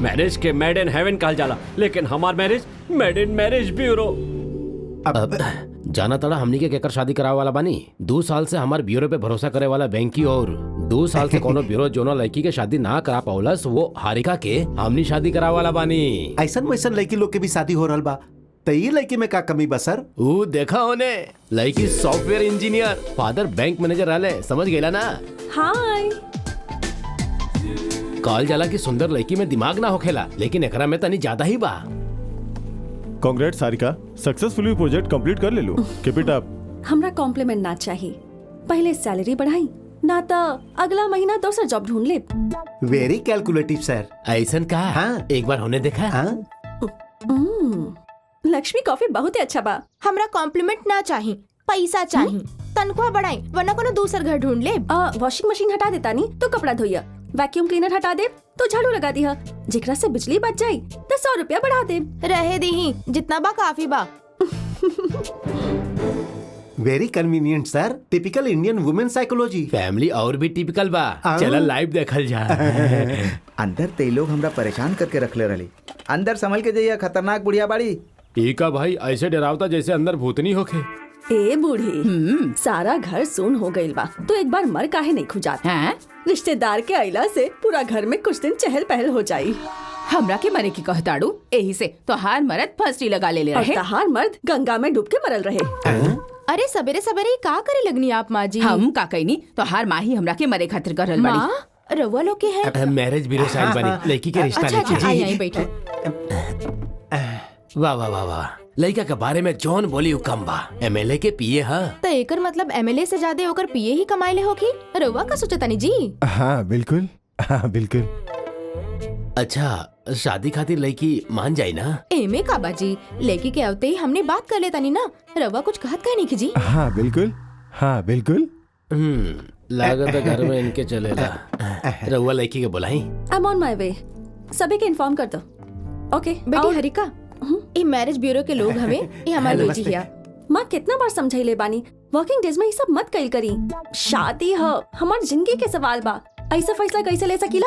Marriage के made in heaven कहल जाला, लेकिन हमार marriage made in marriage bureau. अब जाना तड़ा हमनी के केकर शादी करावे वाला बानी। 2 साल से हमार ब्यूरो पे भरोसा करे वाला बैंकी और 2 साल से कोनो ब्यूरो जोनो लड़की के शादी ना करा पाउलस वो हारिका के हमनी शादी करावे वाला बानी। ऐसन वैसन लड़की लोग के भी शादी हो रहल बा, त ये लड़की में का कमी बा सर? वो देखा होने लड़की software engineer, father bank manager रहले, समझ गेला ना? हाय। कहल जाला कि सुंदर लड़की में दिमाग ना होखेला, लेकिन एकरा में तनी ज्यादा ही बा। Congrats Sarika, successfully project complete कर ले लो। Keep it up. हमरा कॉम्प्लीमेंट ना चाहिए, पहले सैलरी बढ़ाई ना तो अगला महीना दूसरा जॉब ढूंढ ले। वेरी कैलकुलेटिव सर। ऐसन का? हाँ। एक बार होने देखा। हाँ? लक्ष्मी कॉफी बहुत ही अच्छा बा। हमरा कॉम्प्लीमेंट ना चाहिए, पैसा चाहिए। तनख्वाह बढ़ाई वरना कोनो दूसर घर ढूंढ ले। वॉशिंग मशीन हटा देता नहीं तो कपड़ा धोइया, वैक्यूम क्लीनर हटा दे तो झाड़ू लगा दिया, जेकरा से बिजली बच जाई तो 100 रुपया बढ़ा दे। रहे दी जितना बा काफी बा। Very convenient sir, typical Indian women psychology. Family और भी टिपिकल बा। चला लाइव देखल जा। अंदर ते लोग हमरा परेशान करके रखले रही। अंदर संभल के जाइए, खतरनाक बुढ़िया बाड़ी। का भाई ऐसे डरावता जैसे अंदर भूतनी होके। ए बूढ़ी, सारा घर सुन हो गइल बा, तो एक बार मर काहे नहीं खुजात? रिश्तेदार के आइला से पूरा घर में कुछ दिन चहल पहल हो जाई। हमरा के मरे की कहताड़ू, यही से तो हार मरद फंसी लगा ले रहे। तहार मर्द गंगा में डूब के मरल रहे। अरे सवेरे सवेरे का करे लगनी आप माँ जी? हम का कहनी तो हार माँ ही हमरा के मरे खातिर करल बाड़ी। माँ रवा लोग के है मैरिज ब्यूरो साइड बनी, लड़की के रिश्ता लेके। आई बैठो। वाह वाह वाह वाह, लड़का के बारे में जॉन बोली कम बा। एमएलए के पीए हा। तो एकर मतलब एमएलए से ज्यादा होकर पीए ही कमाइले होगी। रवा का सोचतानी जी? हाँ बिल्कुल, हाँ बिल्कुल। अच्छा शादी खातिर लड़की मान जाई ना? एमे का बाजी, लड़की के आवते ही हमने बात कर लेता नहीं ना। रवा कुछ कहत कहनी की जी? हाँ बिल्कुल, हाँ बिल्कुल। लागत है घर में इनके चलेला। रउआ लड़की के बुलाई। I am on my way, सभी के इन्फॉर्म कर दो। ओके बेटी हरिका, ये मैरिज ब्यूरो के लोग हमें ये हमारे भेजी हिया। माँ कितना बार समझाइले बानी, वर्किंग डेज में ये सब मत कइल करी। शादी ह हमार जिंदगी के सवाल बा, ऐसा फैसला कैसे ले सकीला?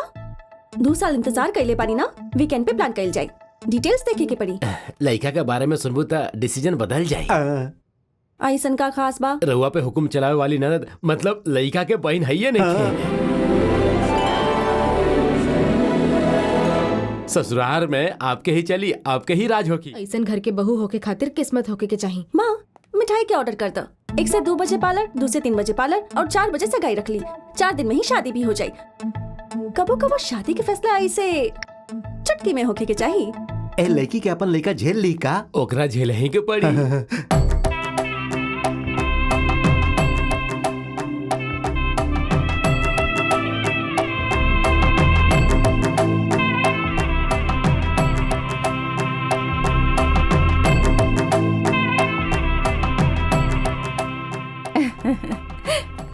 2 साल इंतजार कइले बानी ना, वीकेंड पे प्लान कइल जाए, डिटेल्स देखे के पड़ी। लड़का के बारे में सुनबू त डिसीजन बदल जाए। ऐसन का खास बा? रउआ पे हुकुम चलावे वाली ननद मतलब लड़का के बहन है नहीं। ससुराल में आपके ही चली, आपके ही राज होगी। ऐसन घर के बहू होके खातिर किस्मत होके के चाहिए। माँ मिठाई के ऑर्डर कर दो। 1 से 2 बजे पार्लर, 2 से 3 बजे पार्लर और 4 बजे सगाई रख ली। 4 दिन में ही शादी भी हो जाए। कबो कबो शादी के फैसला ऐसे चुटकी में होके के चाहिए। ए लड़की के अपन लड़का झेल ली का? ओकरा झेल ही के पड़ी।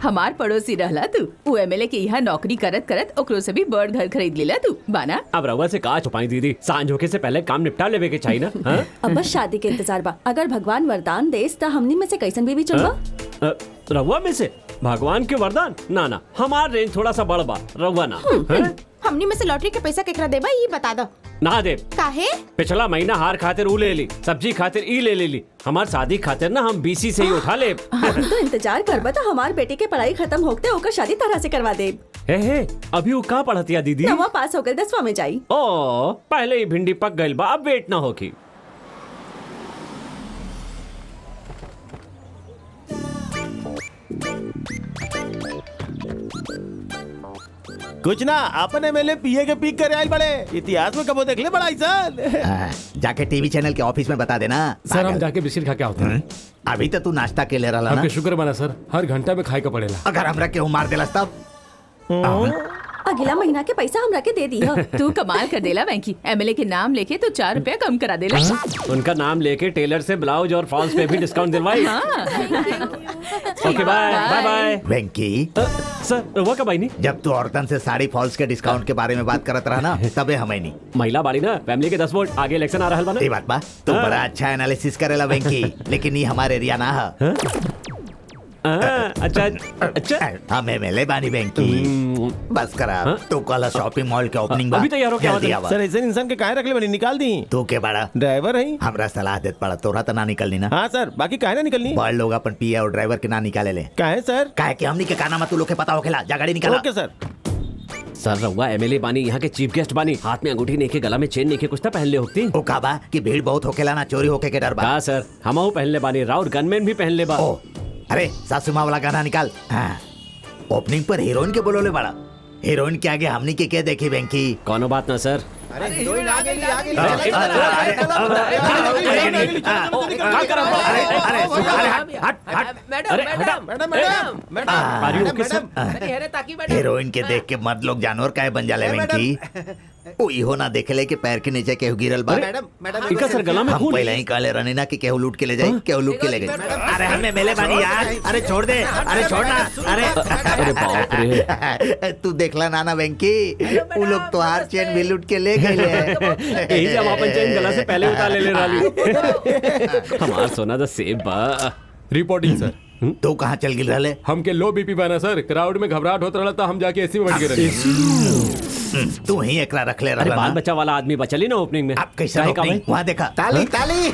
हमार पड़ोसी रहला तू, वो एमएलए के यहाँ नौकरी करत करत ओकरो से भी बड़ घर खरीद लेला तू बाना। अब रउआ से का छुपाई दीदी, सांझ होके से पहले काम निपटा लेवे के चाहिए ना। हाँ? अब बस शादी के इंतजार बा। अगर भगवान वरदान देस त हमनी में से कैसन बीवी चुनबा? रउआ में से भगवान के वरदान? ना ना, हमार रेंज थोड़ा सा बड़ बा, रउआ ना। हमनी में से लॉटरी के पैसा केकरा देबा ये बता दो। ना दे। काहे? पिछला महीना हार खातिर ऊ ले ली, सब्जी खातिर ई ले ली, हमार शादी खातिर ना हम बीसी से ही उठा ले। हम तो इंतजार करबा तो हमार बेटी के पढ़ाई खत्म होते ओकर शादी तरह से करवा दे। हे अभी वो का पढ़तिया दीदी? 9वां पास हो गए, 10वां में जाई। ओ पहले ही भिंडी पक गइल बा, अब वेट ना होगी। कुछ ना, अपन एमएलए पीए के पीक करे आइल बड़े। इतिहास में कबो देखले बड़ा ऐसा। जाके टीवी चैनल के ऑफिस में बता देना। सर हम जाके बिस्किट खा के आते हैं। अभी तो तू नाश्ता के ले रहा ना। आपके शुक्र बना सर, हर घंटा में खाए का पड़ेला। अगर हमरा के मार देलस तब अगला महीना के पैसा हमरा के दे दी है। तू कमाल कर देला बैंकी, एमएलए के नाम लेके तो 4 रुपया कम करा देला। उनका नाम लेके टेलर से ब्लाउज और फॉल्स पे भी डिस्काउंट दिलवाई। ओके बाय बाय बाय। वेंकी सर रउआ का भाई नहीं? जब तू औरतन से साड़ी फॉल्स के डिस्काउंट के बारे में बात करत रहा ना, तबे हमें नहीं। महिला बाड़ी ना, फैमिली के 10 वोट, आगे इलेक्शन आ रहा है ना। ये बात बा, तू बड़ा अच्छा एनालिसिस करेला वेंकी, लेकिन ये हमारे एरिया ना है। अच्छा अच्छा हम एमएलए बानी बैंक की बस करा तो कल शॉपिंग मॉल के ओपनिंग बा अभी तैयार हो क्या जल्दी होता है? आवा सर ऐसे इंसान के काहे रखले बनी निकाल दी तू के बड़ा ड्राइवर है हमरा सलाह देत पड़ा तोरा तो ना निकलनी ना हाँ सर बाकी काहे ना निकलनी बड़ लोग अपन पिए और ड्राइवर के ना निकाले ले काहे सर काहे कि हमनी के काना में तू लोग के पता होखेला जा गाड़ी निकाला ओके सर सर रहुआ एमएलए बानी यहाँ के चीफ गेस्ट बानी हाथ में अंगूठी नहीं के गला में चेन नहीं के कुछ तो पहन ले होती ओ का बा कि भीड़ बहुत होखेला ना चोरी होके के डर बा का सर हम पहन ले बानी राउर गनमैन भी पहन ले बा ओ अरे सासू माँ वाला गाना निकाल हाँ। ओपनिंग पर हीरोइन के बोलोले बड़ा हीरोइन के आगे हमनी के देखी बैंकी कोनो बात ना सर हीरोइन के देख के मर्द लोग जानवर काहे बन जाले बैंकी ओ इहो ना देखेले कि पैर के नीचे केहू गिरल बा इनका सर गला में हम खून पहले ही काले रहने ना कि केहू लूट के ले जाए केहू लूट के ले गए अरे हमें मेले बानी यार अरे छोड़ दे अरे छोड़ना अरे बाप अरे तू देखला नाना बैंकी वो लोग तो हार चेन भी लूट के ले गए यही जब अपन चेन गला से पहले उतार ले राली हमार सोना द सेब बा रिपोर्टिंग सर तू कहाँ चल गिल रहे हमके लो बीपी बना सर क्राउड में घबराहट होत रहला तो हम जाके एसी में बैठ के रहे तू ही एकरा रख ले अरे रहा बाल ना बच्चा वाला आदमी बचली ना ओपनिंग में अब कैसे काहे का opening? भाई? वहाँ देखा ताली ताली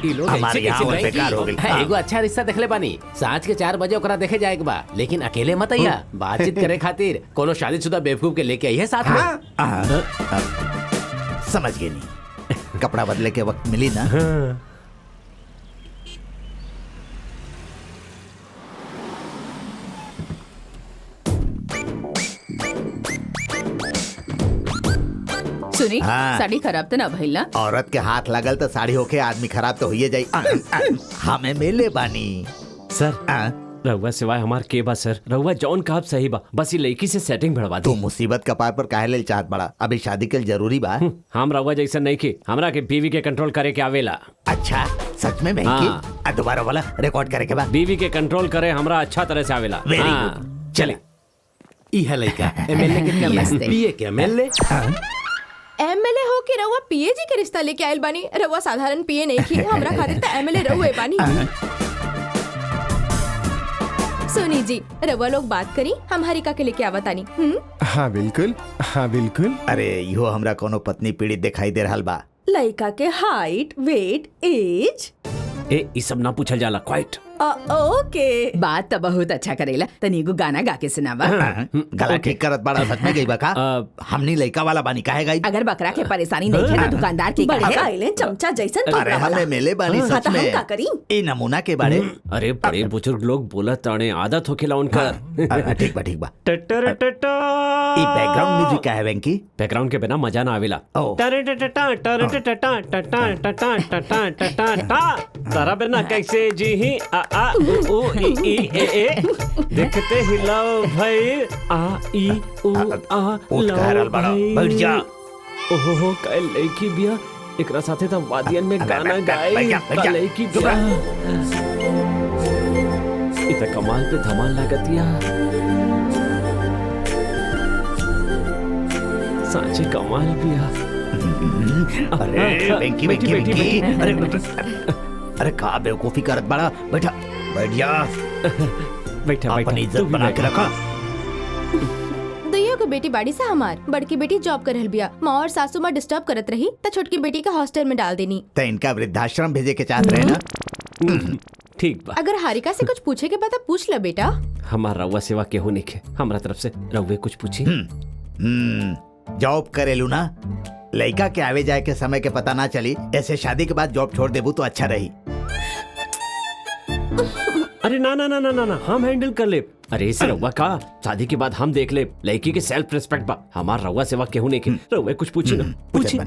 ई लोग हमारे ऐसे यहाँ कैसे और भाई? बेकार हो गई है, एगो अच्छा रिश्ता देखले बानी सांझ के 4 बजे ओकरा देखे जाएक बा लेकिन अकेले मत आइया बातचीत करे खातिर कोनो शादीशुदा बेवकूफ के लेके आई है साथ में समझ गई नहीं कपड़ा बदले के वक्त मिली ना सुनी हाँ। साड़ी खराब तो ना भइल ना औरत के हाथ लगल तो साड़ी होके आदमी खराब तो हुई जाई हमें मेले बानी सर आ, रहुआ सिवाय हमार के बा सर रहुआ जौन कहब सही बा बस ये लड़की से सेटिंग बढ़वा तू दी मुसीबत कपार पर काहे लेल चाहत बड़ा अभी शादी के जरूरी बा हम रहुआ जैसा नहीं की हमरा के बीवी के कंट्रोल करे के आवेला अच्छा सच में हाँ। महंगी दोबारा वाला रिकॉर्ड करे के बाद बीवी के कंट्रोल करे हमरा अच्छा तरह से आवेला Very हाँ, चले ई है लइका एमएलए के नमस्ते। पीए के एमएलए एमएलए हो के रउआ पीएजी के रिश्ता लेके आयल बानी रउआ साधारण पीए नहीं की हमरा खातिर त एमएलए रउए बानी सुनी जी रउआ लोग बात करी हम हरिका के लेके आवतानी हाँ बिल्कुल अरे इहो हमरा कोनो पत्नी पीड़ित दिखाई दे रहल बा लड़का के हाइट वेट एज ए ई सब ना पूछल जाला क्वाइट ओके बात तो बहुत अच्छा करेला तनी एगो गाना गा के सुनावा गला ठीक करत बड़ा सच में गई बा का हमनी लइका वाला बानी काहे गई अगर बकरा के परेशानी नहीं है तो दुकानदार की बड़े कहे आइले चमचा जैसन अरे हमें मेले बानी हाँ, सच तो हम में का करी? ई नमूना के बारे अरे बड़े बुजुर्ग लोग बोलत ताने आदत होखेला उनकर ठीक बा टटर टटा ई बैकग्राउंड म्यूजिक का है वेंकी बैकग्राउंड के बिना मजा ना आवेला ओ। टर टटा टर टटा टटा टटा टटा टटा टा तारा बिना कैसे जी ही आ उ ई ए देखते ही लव भाई आ ई उ आ उठ कहरल बड़ा बैठ जा ओहो कल लड़की बिया एकरा साथे त वादियन में गाना गाई बैठ जा। लड़की बिया इतना कमाल पे धमाल लागतिया सांचे कमाल बिया अरे वेंकी बैठी, वेंकी बैठी, वेंकी बैठी। अरे का बेवकूफी करत बड़ा बैठा बैठ जा बैठा अपन बैठा इज्जत तू भी बना के बैठा। रखा दुइयो के बेटी बाड़ी से हमार बड़की बेटी जॉब करल बिया माँ और सासू माँ डिस्टर्ब करत रही त छोटकी बेटी का हॉस्टल में डाल देनी तो इनका वृद्धाश्रम भेजे के चाहत रहे ना ठीक बा अगर हारिका से कुछ पूछे के बाद पूछ ल बेटा हमार रउआ सेवा केहू नहीं हमरा तरफ से रउए कुछ पूछी जॉब करेलू ना लड़का के आवे जाए के समय के पता ना चली ऐसे शादी के बाद जॉब छोड़ देबू तो अच्छा रही अरे ना ना ना ना ना ना हम हैंडल कर ले अरे इसे रउआ का शादी के बाद हम देख ले लड़की के सेल्फ रिस्पेक्ट बा हमार रउआ सेवा केहू नहीं रउए कुछ पूछी ना पूछी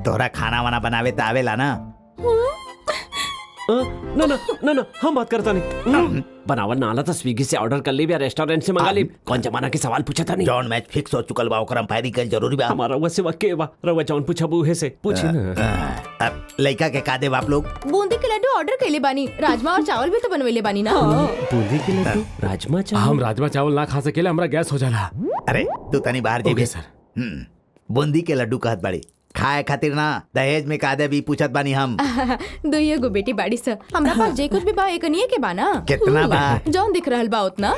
तोहरा खाना वाना बनावे तो आवेला ना ना ना ना ना हम बात करता नहीं बनावल ना आला था स्विगी से ऑर्डर कर ली या रेस्टोरेंट से मंगा ली कौन जमाना के सवाल पूछा था नहीं जॉन मैच फिक्स हो चुकल बा ओकर अंपायरिंग कल जरूरी बा हमारा रउआ सेवा के बा रउआ जौन पूछा बूहे से पूछी ना लड़का के का देब आप लोग बूंदी के लड्डू ऑर्डर कैले बानी राजमा और चावल भी तो बनवेले बानी ना बूंदी के लड्डू राजमा चावल हम राजमा चावल ना खा सकेले हमरा गैस हो जाला अरे तू तनी बाहर जेबे ओके, सर। बूंदी के लड्डू कहत बड़ी खाए खातिर ना, दहेज में का दे भी पूछत बानी हम। दुइये गो बेटी बाड़ी स हमरा पास जे कुछ भी बा एकनिए के बा ना। कितना बा? जौन दिख रहल बा उतना।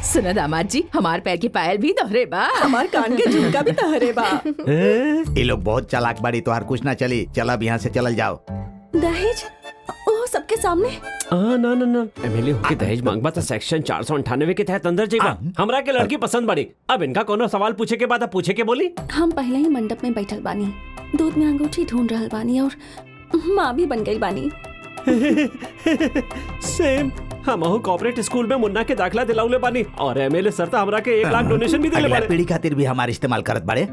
सुना दामाद जी, हमार पैर की पायल भी तोहरे बा, हमार कान के झुमका भी तहरे बा। ये लोग बहुत चालाक बाड़ी, तो हर कुछ ना चली। चल अब यहाँ से चलल जाओ। दहेज ओ सबके सामने। ना ना ना एमएलए होके दहेज मांगबा तो सेक्शन 498 के तहत अंदर जाइबा। हमरा के लड़की पसंद बड़ी। अब इनका कोनो सवाल पूछे के बाद पूछे के बोली। हम पहले ही मंडप में बैठल बानी, दूध में अंगूठी ढूंढ रहल बानी और माँ भी बन गई बानी। सेम हमहू कॉर्पोरेट स्कूल में मुन्ना के दाखला दिलाउले बानी और एमएलए सर तो हमरा के 1 लाख डोनेशन भी देले अगला बाड़े। पीढ़ी खातिर भी हमारे इस्तेमाल करत बाड़े।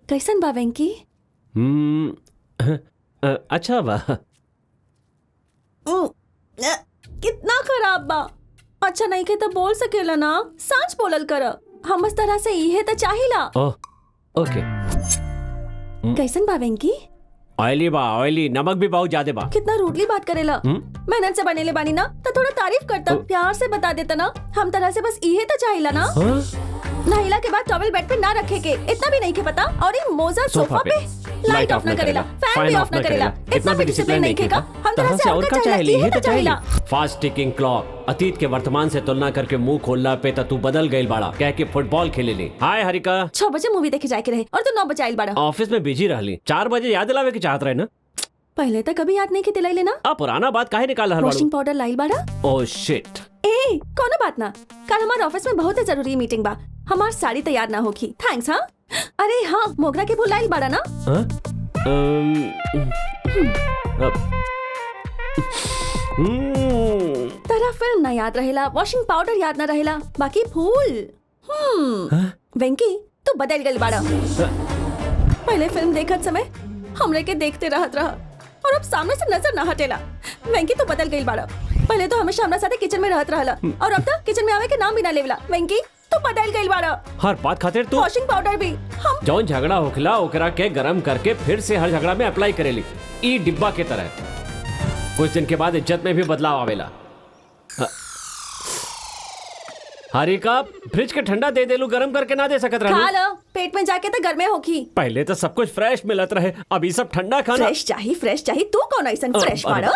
कैसन बा वेंकी? अच्छा बा। कितना खराब बा। अच्छा नहीं के तो बोल सकेला ना, सच बोलल कर। हम इस तरह से इहे तो चाहिला। ओके। कैसन बा वेंकी? ऑयली बा, ऑयली, नमक भी बहुत ज्यादा बा। कितना रूडली बात करेला। मेहनत से बनेले बानी ना तो थोड़ा तारीफ करता, प्यार से बता देता ना। हम तरह से बस इहे तो चाहिला ना। नहिला के बाद टॉवल बेड पे ना रखे के, इतना भी नहीं के पता। और ये मोजा सोफा पे लाइट ऑफ ना करेला, फैन भी ऑफ ना करेला, इतना भी डिसिप्लिन नहीं केगा। हम तरह से और का चाहिए, ये तो चाहिए। फास्ट टिकिंग क्लॉक, अतीत के वर्तमान से तुलना करके मुंह खोलना पे तू बदल गई बाड़ा। कह के फुटबॉल खेले ली। हाय हरिका, 6 बजे मूवी देखे जाए के रहे और तू 9 बजे आइल बाड़ा। ऑफिस में बिजी रहली, 4 बजे याद दिलावे के चाहत रहे ना। पहले तो कभी याद नहीं के दिलाई लेना। अब पुराना बात काहे निकाल रहल वॉशिंग पाउडर लाइल बाड़ा। Oh shit. ए कोनो बात ना, कल हमारे ऑफिस में बहुत ही जरूरी मीटिंग बा। हमार साड़ी तैयार ना होगी। थैंक्स। हाँ अरे हाँ, मोगरा के फूल लाइल बाड़ा ना। तेरा फिल्म ना याद रहेला, वॉशिंग पाउडर याद ना रहेला, बाकी फूल। वेंकी तू बदल गई बाड़ा। पहले फिल्म देखत समय हमरे के देखते रहत रहा और अब सामने से नजर ना हटेला। वेंकी तू बदल गई बाड़ा। पहले तो हमेशा हमरा साथे किचन में रहत रहला और अब तक किचन में आवे के नाम भी ना लेवला। वेंकी तू बदल गई बाड़ा। हर बात खातिर तू वॉशिंग पाउडर भी हम जौन झगड़ा होखला ओकरा के गरम करके फिर से हर झगड़ा में अप्लाई करेली। ई डिब्बा के तरह कुछ दिन के बाद इज्जत में भी बदलाव आवेला। हरिका, फ्रिज के ठंडा दे देलू, गरम करके ना दे सकत रहलू। खा लो, पेट में जाके तो घर में होगी। पहले तो सब कुछ फ्रेश मिलत रहे, अभी सब ठंडा खाना। फ्रेश चाहिए। तू कौन ऐसन फ्रेश बाड़ा?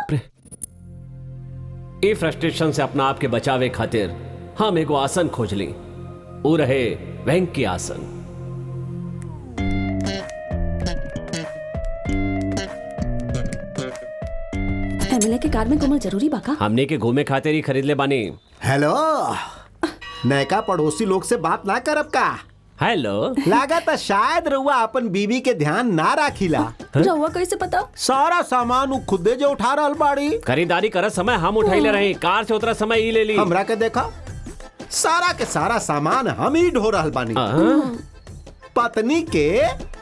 ई फ्रस्ट्रेशन से अपना आप के बचावे खातिर हम एगो आसन खोज ली। ऊ रहे वेंकी आसन। एमएलए के कार में घूमना जरूरी बाका। हमने के घूमे खातिर ही खरीद ले बानी। हेलो, नयका पड़ोसी लोग से बात ना करब का? हेलो, लागत शायद रउआ अपन बीवी के ध्यान ना राखिला। रउआ कैसे पता? सारा सामान उ खुदे जो उठा रहल बाड़ी। खरीदारी करत समय हम उठाइले रही, कार से उतरा समय ई ले ली। हमरा के देखा, सारा के सारा सामान हम ही ढो रहल बानी। पत्नी के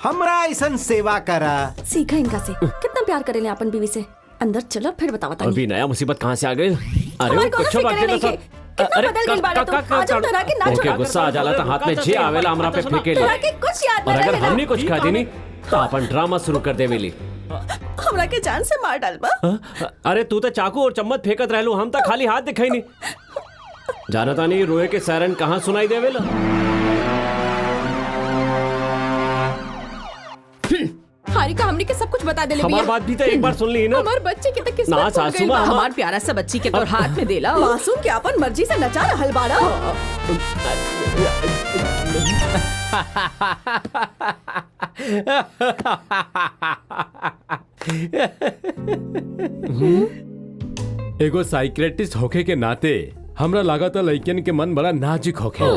हमरा ऐसन सेवा करा। सीखा इनका से। कितना प्यार करेले अपन बीवी से। अंदर चलो फिर बतावा तानी। अभी नया मुसीबत कहाँ से आ गई? अरे हमारे कुछ कोनो बात फिक्र नहीं नहीं के। कितना बदल गई बाड़ा तू। आज हम तरह के ना ओके, छोड़ा। गुस्सा आ जाला तो हाथ में जे आवेला हमरा पे फेंके तरह के कुछ याद और ना अगर रहेला। हमने कुछ खा देनी तो अपन ड्रामा शुरू कर देवेली। हमरा के जान से मार डालबा। अरे तू तो चाकू और चम्मच फेंकत रहलू, हम तो खाली हाथ दिखाई नहीं। जानता नहीं रोए के सायरन कहाँ सुनाई देवेला। हारिका हमने के सब कुछ बता देले हमार बात भी तो एक बार सुन ली ना। हमार बच्चे के तो किस्मत ना फूट सासू गइल माँ, बा। हमार प्यारा सा बच्ची के तो हाथ में देला। मासूम के अपन मर्जी से नचा रहल बाड़ा। एगो साइकियाट्रिस्ट होखे के नाते हमरा लागत लइकन के मन बड़ा नाजुक होखे।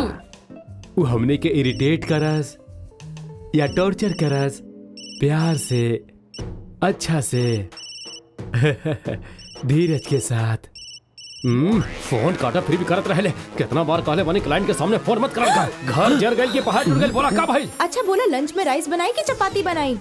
उ हमने के इरिटेट करस या टॉर्चर करस, प्यार से, अच्छा से, धीरज के साथ। फोन काटा फिर भी करत रहे। कितना बार कहले बानी क्लाइंट के सामने फोन मत करल कर। घर जर गइल के पहाड़ टूट गइल, बोला का भाई? अच्छा बोला, लंच में राइस बनाई कि चपाती बनाई?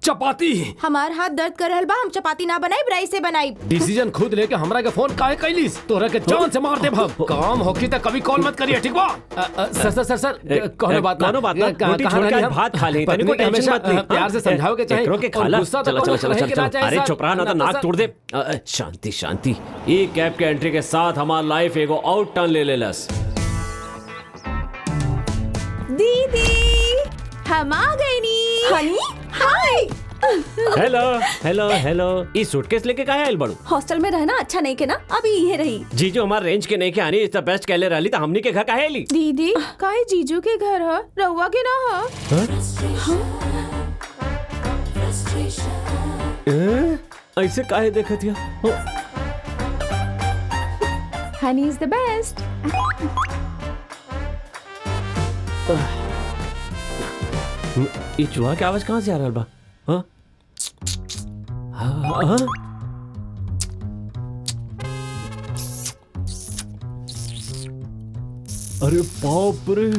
चपाती। हमार हाथ दर्द कर रहल बा, हम चपाती ना बनाई, राइस से बनाई। डिसीजन खुद लेके हमरा के फोन काहे कैलिस? तोरा के जान से मार दे भव। काम होकी त कभी कॉल मत करिए, ठीक बा? सर कोनो बात ना, रोटी छोड़ के भात खा ले, तनी को टेंशन मत ले। प्यार से समझाओ के चाहिए। एकरो के खाला। गुस्सा तो चल अरे चुप रहा ना तो नाक तोड़ दे। शांति शांति। ई कैब के एंट्री के साथ हमार लाइफ एगो आउट टर्न ले लेलस। दीदी हम आ गई नी। Honey hi. Hello hello hello. ई सूटकेस लेके काहे आइल बड़ू? हॉस्टल में रहना अच्छा नहीं के ना, अभी यहीं रही। जीजू हमार रेंज के नहीं के आनी, इज द बेस्ट कहले रहली त हमनी के घर काहे आइली? दीदी काहे जीजू के घर ह, रहुआ के ना ह? ऐसे काहे देखत हिया? Honey is the best. ई चूहा के आवाज कहाँ से आ रहल बा? हाँ? हाँ? अरे बाप रे।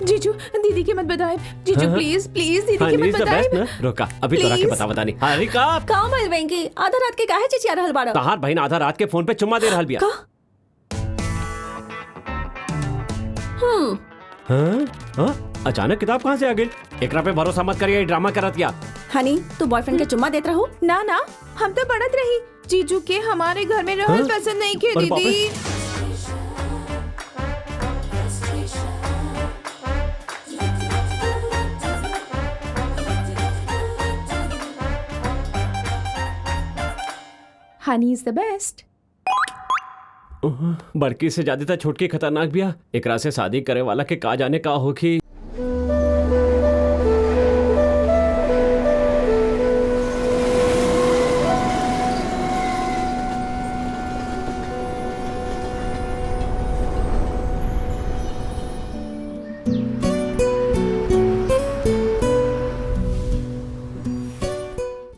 जीजू दीदी के मत बताए। जीजू प्लीज प्लीज दीदी के मत बताए। रोका अभी तोरा के बता नहीं। हारिका काम भइल वेंकी, आधा रात के काहे चिचिया रहल बाड़ा? तहार बहन आधा रात के फोन पे चुम्मा दे रहल बिया। हाँ? हाँ? अचानक किताब कहाँ से आ गई? एकरा पे भरोसा मत करिए, ड्रामा करत क्या? हनी तू बॉयफ्रेंड के चुम्मा देत रहू? ना ना हम तो पढ़त रही। जीजू के हमारे घर में रहल पसंद नहीं के दीदी। Honey is the best. बड़की से ज्यादा छोटकी खतरनाक बिया। एकरा से शादी करे वाला के का जाने का होखी।